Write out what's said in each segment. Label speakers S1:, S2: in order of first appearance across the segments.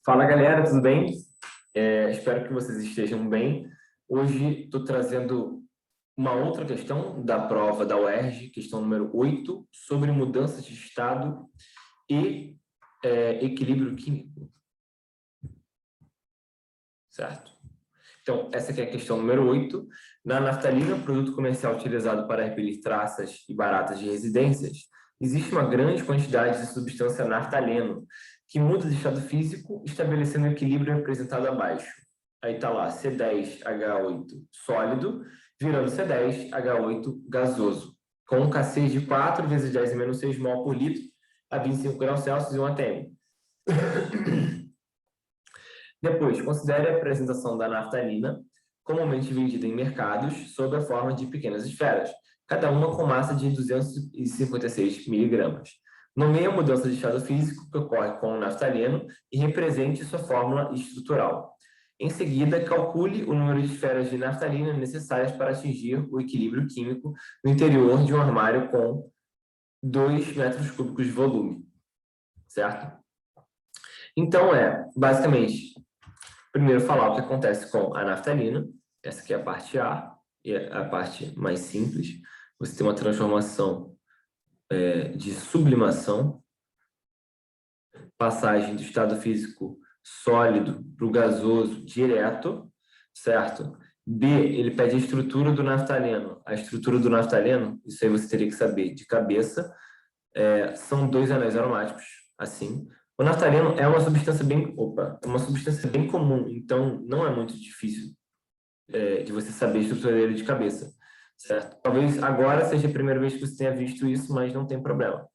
S1: Fala galera, tudo bem? Espero que vocês estejam bem. Hoje estou trazendo uma outra questão da prova da UERJ, questão número 8, sobre mudanças de estado e equilíbrio químico. Certo? Então, essa aqui é a questão número 8. Na naftalina, produto comercial utilizado para repelir traças e baratas de residências, existe uma grande quantidade de substância naftaleno, que muda de estado físico, estabelecendo o equilíbrio representado abaixo. Aí está lá, C10H8 sólido, virando C10H8 gasoso, com um Kc de 4 vezes 10 a menos 6 mol por litro, a 25 graus Celsius e 1 atm. Depois, considere a apresentação da naftalina, comumente vendida em mercados, sob a forma de pequenas esferas, cada uma com massa de 256 miligramas. Nomeie a mudança de estado físico que ocorre com o naftaleno e represente sua fórmula estrutural. Em seguida, calcule o número de esferas de naftalina necessárias para atingir o equilíbrio químico no interior de um armário com 2 metros cúbicos de volume. Certo? Então, basicamente, primeiro falar o que acontece com a naftalina. Essa aqui é a parte A, e é a parte mais simples. Você tem uma transformação de sublimação, passagem do estado físico sólido para o gasoso direto, certo? B, ele pede a estrutura do naftaleno. A estrutura do naftaleno, isso aí você teria que saber de cabeça, são 2 anéis aromáticos, assim. O naftaleno é uma substância bem comum, então não é muito difícil de você saber a estrutura dele de cabeça, certo? Talvez agora seja a primeira vez que você tenha visto isso, mas não tem problema.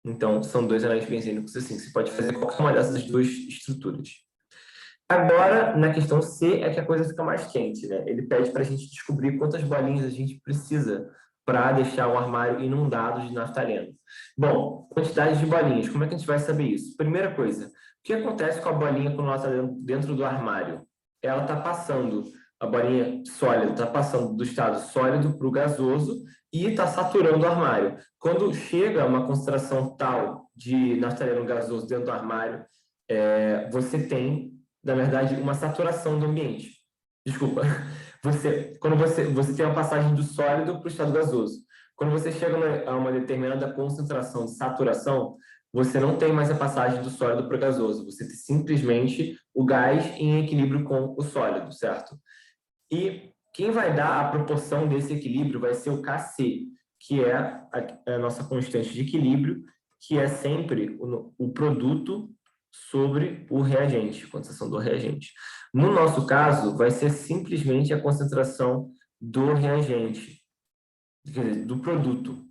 S1: Então, são 2 anéis benzênicos assim, você pode fazer qualquer uma dessas duas estruturas. Agora, na questão C, é que a coisa fica mais quente, né? Ele pede para a gente descobrir quantas bolinhas a gente precisa para deixar o armário inundado de naftaleno. Bom, quantidade de bolinhas, como é que a gente vai saber isso? Primeira coisa, o que acontece com a bolinha quando ela está dentro do armário? Ela está passando, a bolinha sólida está passando do estado sólido para o gasoso e está saturando o armário. Quando chega a uma concentração tal de naftaleno gasoso dentro do armário, você tem, na verdade, uma saturação do ambiente. Desculpa. Quando você tem uma passagem do sólido para o estado gasoso. Quando você chega a uma determinada concentração de saturação, você não tem mais a passagem do sólido para o gasoso. Você tem simplesmente o gás em equilíbrio com o sólido, certo? E quem vai dar a proporção desse equilíbrio vai ser o Kc, que é a nossa constante de equilíbrio, que é sempre o produto sobre o reagente, concentração do reagente. No nosso caso, vai ser simplesmente a concentração do reagente, quer dizer, do produto,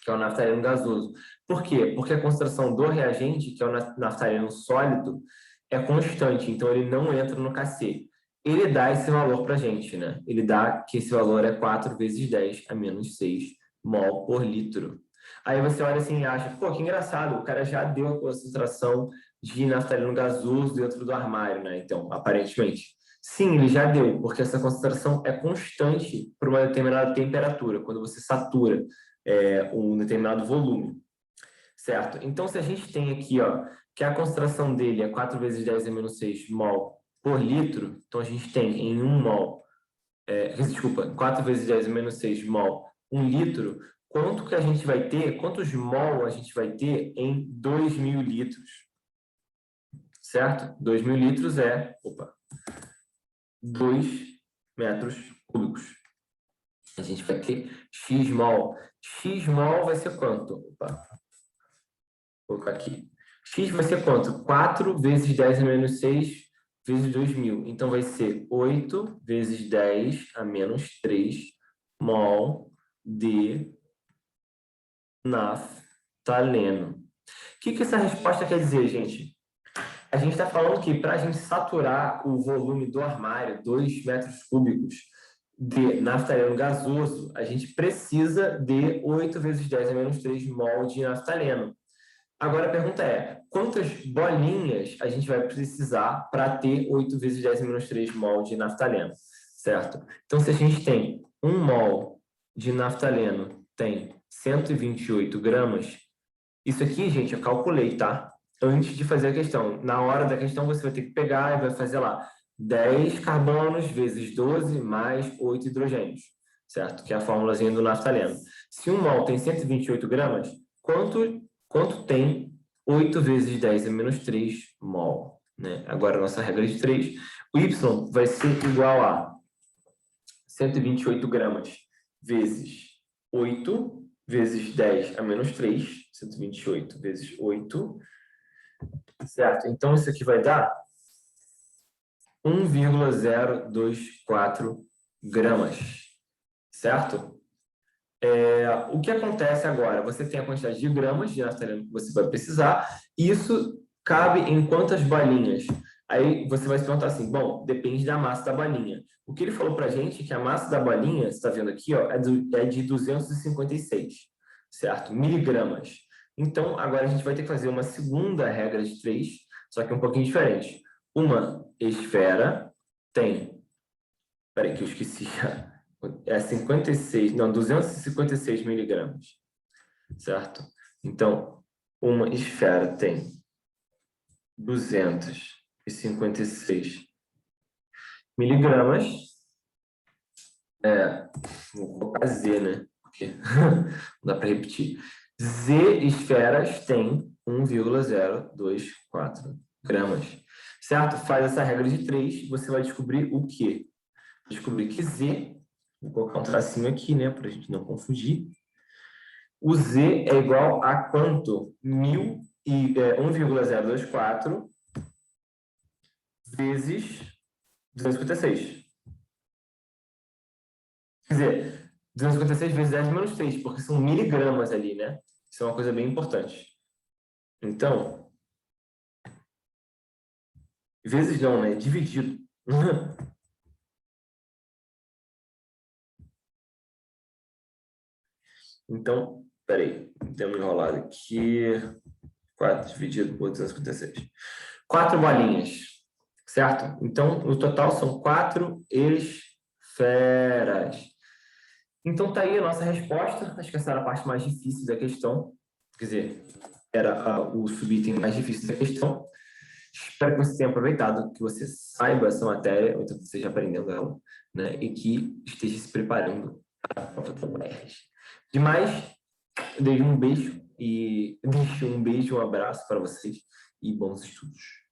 S1: que é o naftaleno gasoso. Por quê? Porque a concentração do reagente, que é o naftaleno sólido, é constante, então ele não entra no Kc. Ele dá esse valor para a gente, né? Ele dá que esse valor é 4 vezes 10 a menos 6 mol por litro. Aí você olha assim e acha, pô, que engraçado, o cara já deu a concentração de naftaleno gasoso dentro do armário, né? Então, aparentemente. Sim, ele já deu, porque essa concentração é constante por uma determinada temperatura, quando você satura um determinado volume, certo? Então, se a gente tem aqui, ó, que a concentração dele é 4 vezes 10 a menos 6 mol por litro, então a gente tem em 1 mol, 4 vezes 10 a menos 6 mol, 1 litro, quanto que a gente vai ter, quantos mol a gente vai ter em 2.000 litros, certo? 2.000 litros 2 metros cúbicos. A gente vai ter X mol. X mol vai ser quanto? Vou colocar aqui. X vai ser quanto? 4 vezes 10 a menos 6 vezes 2.000. Então, vai ser 8 vezes 10 a menos 3 mol de naftaleno. O que essa resposta quer dizer, gente? A gente está falando que para a gente saturar o volume do armário, 2 metros cúbicos de naftaleno gasoso, a gente precisa de 8 vezes 10 a menos 3 mol de naftaleno. Agora a pergunta é, quantas bolinhas a gente vai precisar para ter 8 vezes 10 a menos 3 mol de naftaleno, certo? Então, se a gente tem 1 mol de naftaleno, tem 128 gramas, isso aqui, gente, eu calculei, tá? antes de fazer a questão. Na hora da questão, você vai ter que pegar e vai fazer lá 10 carbonos vezes 12 mais 8 hidrogênios, certo? Que é a formulazinha do naftaleno. Se um mol tem 128 gramas, quanto tem 8 vezes 10 é menos 3 mol, né? Agora, a nossa regra de 3. O Y vai ser igual a 128 gramas vezes 8 vezes 10 a menos 3, 128 vezes 8, certo? Então, isso aqui vai dar 1,024 gramas, certo? O que acontece agora? Você tem a quantidade de gramas de naftaleno que você vai precisar, e isso cabe em quantas balinhas? Aí você vai se perguntar assim, bom, depende da massa da balinha. O que ele falou para a gente é que a massa da balinha, você está vendo aqui, ó, é de 256, certo? Miligramas. Então, agora a gente vai ter que fazer uma segunda regra de 3, só que um pouquinho diferente. Uma esfera tem... Peraí, que eu esqueci. É 56, não, 256 miligramas, certo? Então, uma esfera tem 256 miligramas. Vou colocar Z, né? Porque não dá para repetir. Z esferas tem 1,024 gramas, certo? Faz essa regra de 3, você vai descobrir o quê? Descobrir que Z, vou colocar um tracinho aqui, né, para a gente não confundir. O Z é igual a quanto? 1,024 vezes 256. Quer dizer, 256 vezes 10 menos 3, porque são miligramas ali, né? Isso é uma coisa bem importante. Então, vezes não, né? Dividido. Então, peraí, deu uma enrolada aqui. 4 dividido por 256. 4 bolinhas, certo? Então, no total são 4 esferas. Então, tá aí a nossa resposta. Acho que essa era a parte mais difícil da questão. Quer dizer, era o subitem mais difícil da questão. Espero que você tenha aproveitado, que você saiba essa matéria, ou então que esteja aprendendo ela, né? E que esteja se preparando para a prova da UERJ. Demais, eu deixo um beijo, um abraço para vocês e bons estudos.